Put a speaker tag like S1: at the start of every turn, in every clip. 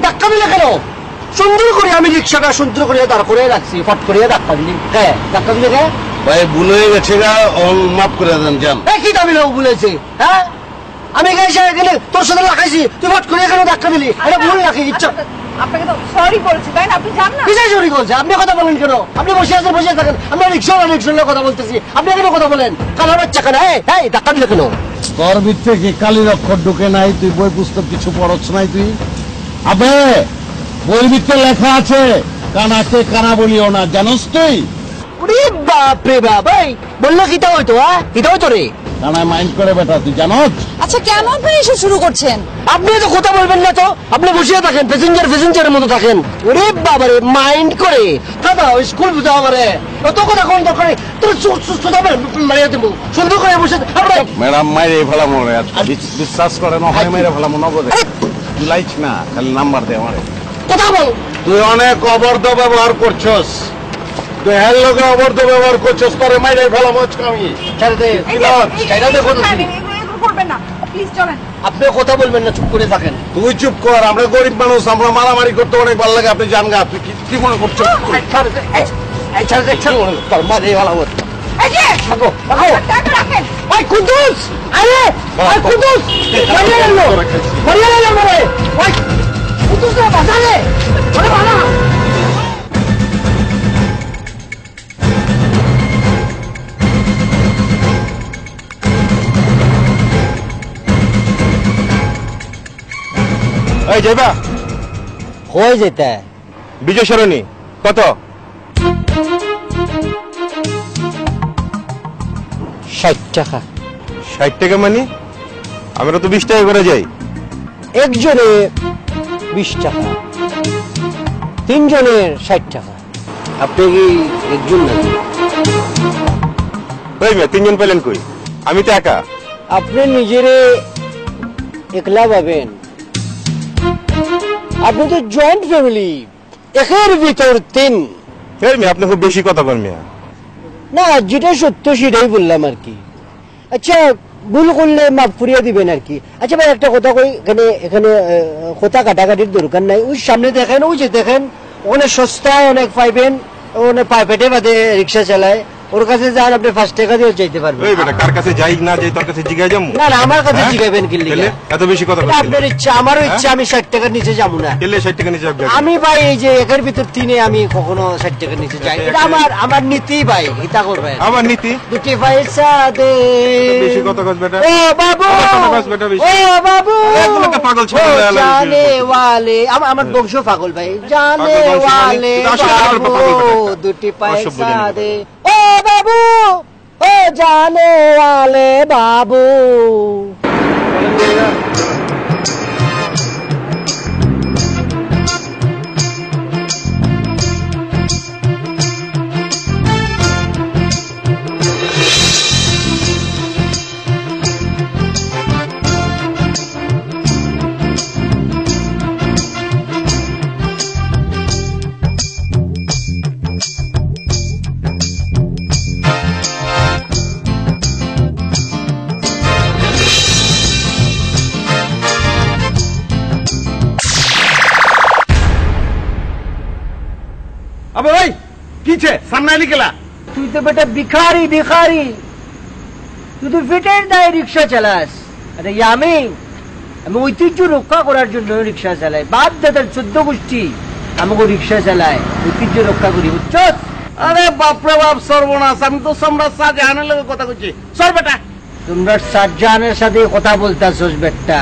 S1: ধাক্কা দিলে কেন? সুন্দর করে আমি রিক্সাটা সুন্দর করে দাঁড় করে রাখছি, ফট করে ধাক্কা দিলি। হ্যাঁ, ধাক্কা দিলে কে?
S2: ভাই ভুল হয়ে গেছে গা, মাফ করে দেন যান।
S1: কি দাবি লোক বলেছে? হ্যাঁ, আমি গেলে তোর সাথে লাগাইছি, তুই ফট করে কেন ধাক্কা দিলি? এটা ভুল রাখি ইচ্ছা।
S3: আপনাকে তো সরি বলেছি তাই না, আপনি জান না?
S1: কিসের সরি বলছে? আপনি কথা বলেন কেন? আপনি বসে আছেন, বসে থাকেন, আমরা রিক্সাওয়ালা কথা বলতেছি, আপনি কেন কথা বলেন? কালার বাচ্চা কেন? হ্যাঁ, ধাক্কা দিলে কেন?
S2: তোর ভিতরে কি কালির অক্ষর ঢুকে নাই? তুই বই পুস্তক কিছু পড়ছ নাই তুই? আবে বইয়ের ভিতরে লেখা আছে কানাকে কানা বলিও না, জানোস তুই?
S1: ওরে বাপ রে বাপ, বললো কিতা হইতো? হ্যাঁ, কিতা হইতো রে?
S2: কানায় মাইন্ড করে বেটা, তুই জানোস?
S3: আচ্ছা কেন আপনি এসব শুরু করছেন?
S1: আপনি তো কথা বলবেন না তো, আপনি বসে থাকেন, প্যাসেঞ্জারের মতো থাকেন। ওরে বাবা রে, মাইন্ড করে দাদা স্কুল বুঝা আমারে অত কথা কোন দরকার? তোর মারিয়ে দেবো সুন্দর করে বসে।
S2: ম্যাডাম মাইরে ফেলাম বিশ্বাস করে না হয় মাইরে ফেলাম নগদে। তুই লাইছ না, খালি নাম্বার দে আমারে।
S1: কথা বল।
S2: তুই অনেক অবর্ধ ব্যবহার করছস, তুই হ্যার লোকে অবর্ধ ব্যবহার করছস, তোরে মাইরে ফেলাম আজকে আমি।
S3: করবেন না প্লিজ, চলেন।
S1: আপনি কথা বলবেন না, চুপ করে থাকেন।
S2: তুই চুপ কর, আমরা গরিব মানুষ, আমরা মারামারি করতে অনেক ভালো লাগে। আপনি জান গা, তুই কি মনে করছো?
S1: কুদ্দুস, আরে কুদ্দুস, বাজারে
S4: যাইবা
S1: হয়ে যেতে
S4: বিজয় সরণি কত?
S1: 60 টাকা।
S4: 60 টাকা মানে? আমরা তো 20 টাকা করে যাই।
S1: একজনে 20 টাকা, তিনজনের 60 টাকা। আপনি কি একজন নাকি?
S4: তিনজন পেলেন কই? আমি তো একা।
S1: আপনি নিজেরে একলা ভাবেন, আপনি তো জয়েন্ট ফ্যামিলি, একের ভিতর তিন।
S4: আপনি খুব বেশি কথা বলেন মিয়া।
S1: না, যেটা সত্য সেটাই বললাম আর কি। আচ্ছা, ভুল করলে মাফ করিয়া দিবেন আর কি। আচ্ছা ভাই, একটা কথা কই, এখানে কথা কাটাকাটির দরকার নাই। ওই সামনে দেখেন, ওই যে দেখেন, ওখানে সস্তায় অনেক পাইবেন, ওখানে পেটে বাদে রিক্সা চালায়, ওর কাছে যান, আপনি 5 টাকা দিয়ে যাইতে পারবেন।
S4: কার কাছে যাই না যাই, তোর কাছে জিগাই যাবো
S1: না? না, আমার কাছে জিগাইবেন কি লিখে?
S4: এত বেশি কথা
S1: আপনার ইচ্ছা, আমারও ইচ্ছা, আমি 60 টাকার নিচে যাবো না।
S4: 60 টাকা নিচে
S1: আমি ভাই এই যে একের ভিতর তিনে আমি কখনো 60 টাকার নিচে যাই, এটা আমার নীতি ভাই। এটা করবেন
S4: আমার নীতি।
S1: দুটি পয়সা দে,
S4: বেশি কথা কস বেটা।
S1: ও বাবু, ও বাবু,
S4: পাগল
S1: জানে ওয়ালে, আমার বংশ পাগল ভাই। জানে ওয়ালে বাবু, দুটি পয়সা দে, ও বাবু, ও জানে ওয়ালে বাবু।
S2: আবে ভাই কিছে সামনে আলি গেলা?
S1: তুই তো বেটা ভিখারি, ভিখারি, তুই তো ফিটের দায় রিক্সা চালাস। আরে আমি ঐতিহ্য রক্ষা করার জন্য রিক্সা চালাই। বাপ দাদার 14 গোষ্ঠী আমাকে রিক্সা চালায়, ঐতিহ্য রক্ষা করি, বুঝছস?
S2: আরে বাপরে বাপ, সর্বনাশ! আমি তো সম্রাট শাহজাহানের লগে কথা কইছি। সর বেটা।
S1: তোমরা শাহজাহানের সাথে কথা বলতাছস বেটা?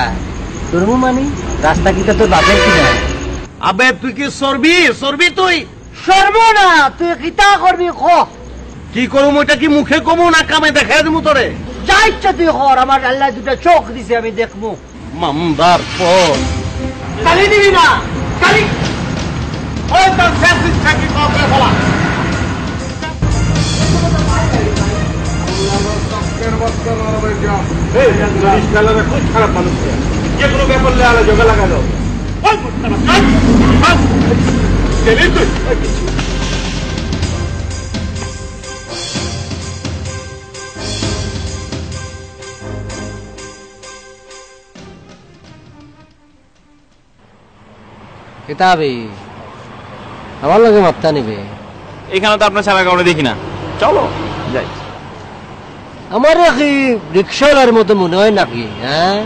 S1: তোর মানে রাস্তা কিটা তোর বাপের কিনা?
S2: আবে তুই কি সরবি তুই?
S1: সর্বনা, তুই কিতা করবি ক?
S2: কি করুম, ওইটা কি মুখে কমু না কামে দেখাই দেবো তোরে?
S1: যা ইচ্ছা তুই কর, আমার আল্লাহ দুটা চোখ দিছে, আমি দেখবো।
S2: মামদার পর
S1: কালি দিবি না, কালি
S2: ওই তোর শেষ ইচ্ছা কি কবে বলা? খুব খারাপ মানুষ, যে কোনো ব্যাপার আলো জোগা লাগালো।
S1: কিতাবে আমার লগে মাত্তা নিবে।
S5: এখানে তো আপনার ছাড়া কাউকে দেখি না, চলো যাই।
S1: আমার কি রিক্সাওয়ালার মতো মনে হয় নাকি? হ্যাঁ